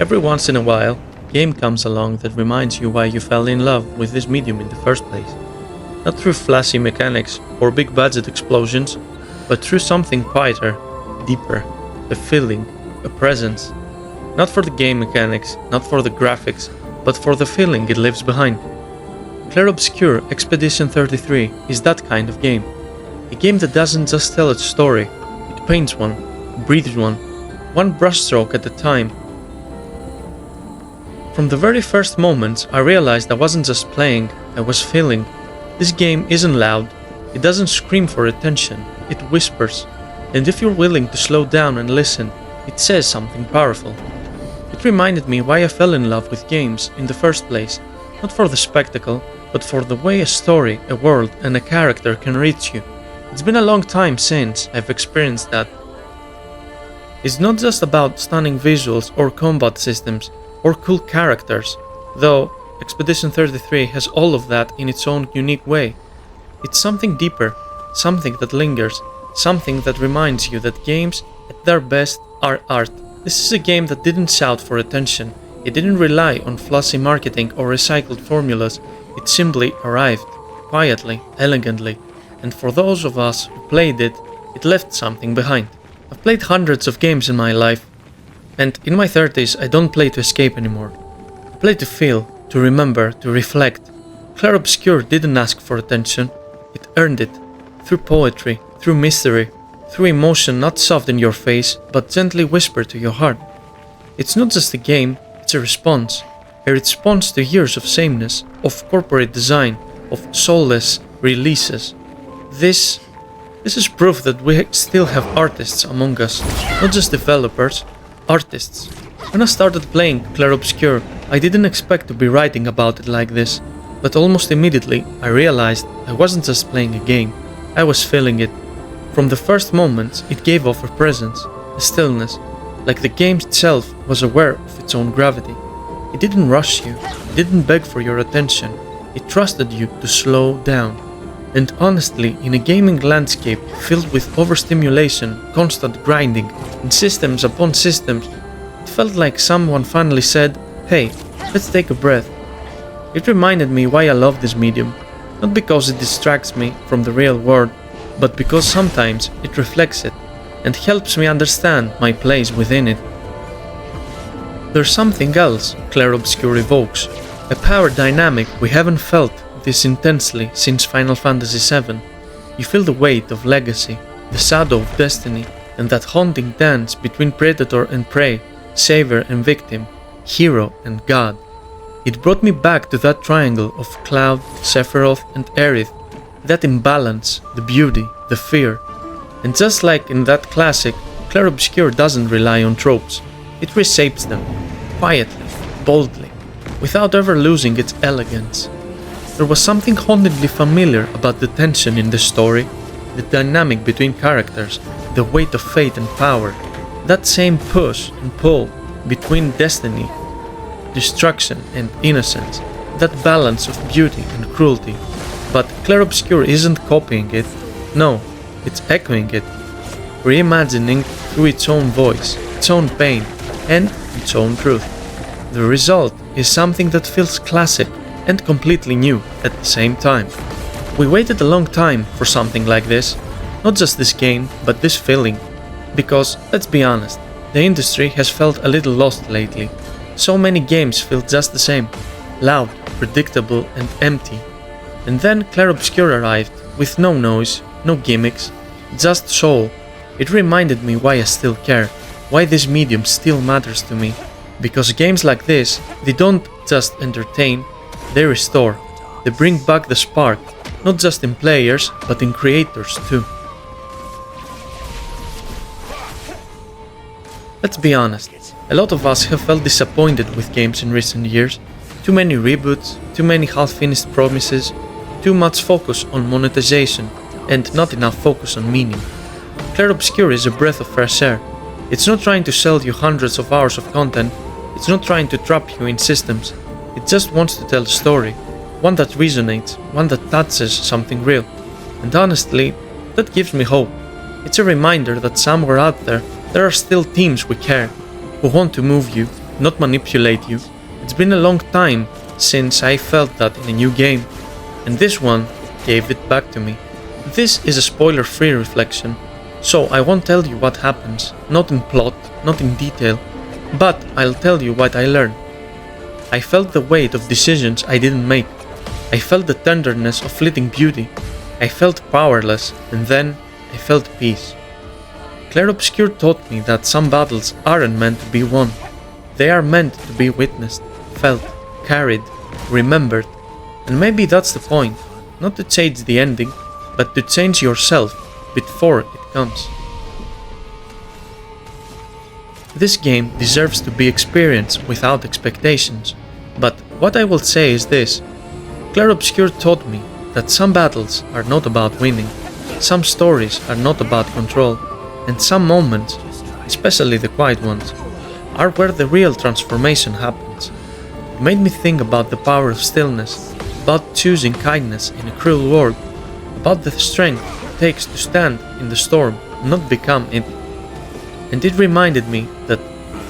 Every once in a while, a game comes along that reminds you why you fell in love with this medium in the first place. Not through flashy mechanics or big budget explosions, but through something quieter, deeper, a feeling, a presence. Not for the game mechanics, not for the graphics, but for the feeling it leaves behind. Clair Obscur Expedition 33 is that kind of game. A game that doesn't just tell its story, it paints one, breathes one brushstroke at a time. From the very first moments, I realized I wasn't just playing, I was feeling. This game isn't loud, it doesn't scream for attention, it whispers. And if you're willing to slow down and listen, it says something powerful. It reminded me why I fell in love with games in the first place, not for the spectacle, but for the way a story, a world, and a character can reach you. It's been a long time since I've experienced that. It's not just about stunning visuals or combat systems, or cool characters, though Expedition 33 has all of that in its own unique way. It's something deeper, something that lingers, something that reminds you that games, at their best, are art. This is a game that didn't shout for attention, it didn't rely on flashy marketing or recycled formulas, it simply arrived, quietly, elegantly, and for those of us who played it, it left something behind. I've played hundreds of games in my life, and in my 30s I don't play to escape anymore. I play to feel, to remember, to reflect. Clair Obscur didn't ask for attention, it earned it, through poetry, through mystery, through emotion not shoved in your face, but gently whispered to your heart. It's not just a game, it's a response to years of sameness, of corporate design, of soulless releases. This is proof that we still have artists among us, not just developers, artists. When I started playing Clair Obscur, I didn't expect to be writing about it like this, but almost immediately I realized I wasn't just playing a game, I was feeling it. From the first moments, it gave off a presence, a stillness, like the game itself was aware of its own gravity. It didn't rush you, it didn't beg for your attention, it trusted you to slow down. And honestly, in a gaming landscape filled with overstimulation, constant grinding, and systems upon systems, it felt like someone finally said, "Hey, let's take a breath." It reminded me why I love this medium, not because it distracts me from the real world, but because sometimes it reflects it, and helps me understand my place within it. There's something else Clair Obscur evokes, a power dynamic we haven't felt this intensely since Final Fantasy VII. You feel the weight of legacy, the shadow of destiny, and that haunting dance between predator and prey, savior and victim, hero and god. It brought me back to that triangle of Cloud, Sephiroth and Aerith, that imbalance, the beauty, the fear. And just like in that classic, Clair Obscur doesn't rely on tropes, it reshapes them, quietly, boldly, without ever losing its elegance. There was something hauntingly familiar about the tension in the story, the dynamic between characters, the weight of fate and power, that same push and pull between destiny, destruction and innocence, that balance of beauty and cruelty. But Clair Obscur isn't copying it, no, it's echoing it, reimagining through its own voice, its own pain, and its own truth. The result is something that feels classic and completely new at the same time. We waited a long time for something like this, not just this game, but this feeling. Because, let's be honest, the industry has felt a little lost lately. So many games feel just the same, loud, predictable and empty. And then Clair Obscur arrived, with no noise, no gimmicks, just soul. It reminded me why I still care, why this medium still matters to me. Because games like this, they don't just entertain, they restore, they bring back the spark, not just in players, but in creators too. Let's be honest, a lot of us have felt disappointed with games in recent years. Too many reboots, too many half-finished promises, too much focus on monetization, and not enough focus on meaning. Clair Obscur is a breath of fresh air. It's not trying to sell you hundreds of hours of content, it's not trying to trap you in systems. It just wants to tell a story, one that resonates, one that touches something real. And honestly, that gives me hope. It's a reminder that somewhere out there are still teams we care, who want to move you, not manipulate you. It's been a long time since I felt that in a new game, and this one gave it back to me. This is a spoiler-free reflection, so I won't tell you what happens, not in plot, not in detail, but I'll tell you what I learned. I felt the weight of decisions I didn't make. I felt the tenderness of fleeting beauty. I felt powerless, and then I felt peace. Clair Obscur taught me that some battles aren't meant to be won. They are meant to be witnessed, felt, carried, remembered. And maybe that's the point, not to change the ending, but to change yourself before it comes. This game deserves to be experienced without expectations, but what I will say is this. Clair Obscur taught me that some battles are not about winning, some stories are not about control, and some moments, especially the quiet ones, are where the real transformation happens. It made me think about the power of stillness, about choosing kindness in a cruel world, about the strength it takes to stand in the storm, not become it. And it reminded me that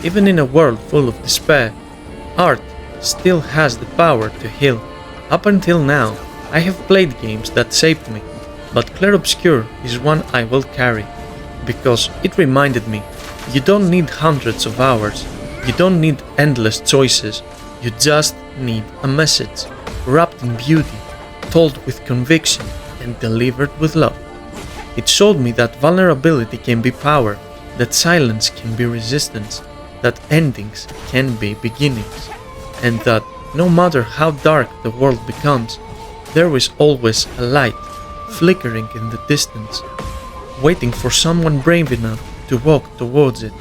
even in a world full of despair, art still has the power to heal. Up until now, I have played games that shaped me, but Clair Obscur is one I will carry, because it reminded me, you don't need hundreds of hours, you don't need endless choices, you just need a message, wrapped in beauty, told with conviction, and delivered with love. It showed me that vulnerability can be power, that silence can be resistance, that endings can be beginnings, and that no matter how dark the world becomes, there is always a light flickering in the distance, waiting for someone brave enough to walk towards it.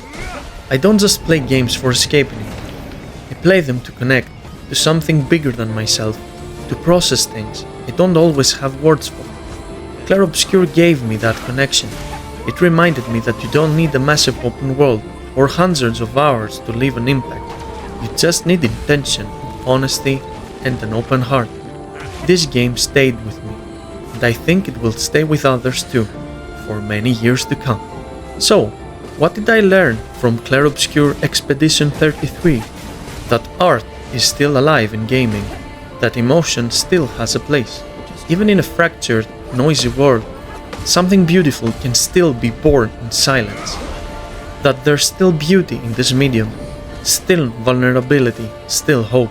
I don't just play games for escaping. I play them to connect to something bigger than myself, to process things I don't always have words for. Clair Obscur gave me that connection. It reminded me that you don't need a massive open world or hundreds of hours to leave an impact. You just need intention, honesty, and an open heart. This game stayed with me, and I think it will stay with others too, for many years to come. So, what did I learn from Clair Obscur Expedition 33? That art is still alive in gaming, that emotion still has a place. Even in a fractured, noisy world, something beautiful can still be born in silence. That there's still beauty in this medium, still vulnerability, still hope.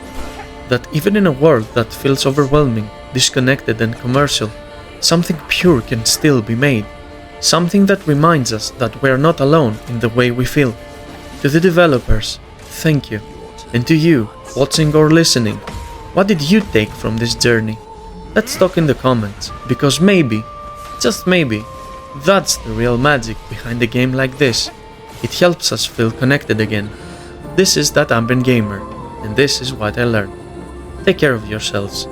That even in a world that feels overwhelming, disconnected and commercial, something pure can still be made. Something that reminds us that we're not alone in the way we feel. To the developers, thank you. And to you, watching or listening, what did you take from this journey? Let's talk in the comments, because maybe, just maybe, that's the real magic behind a game like this. It helps us feel connected again. This is That Ambient Gamer, and this is what I learned. Take care of yourselves.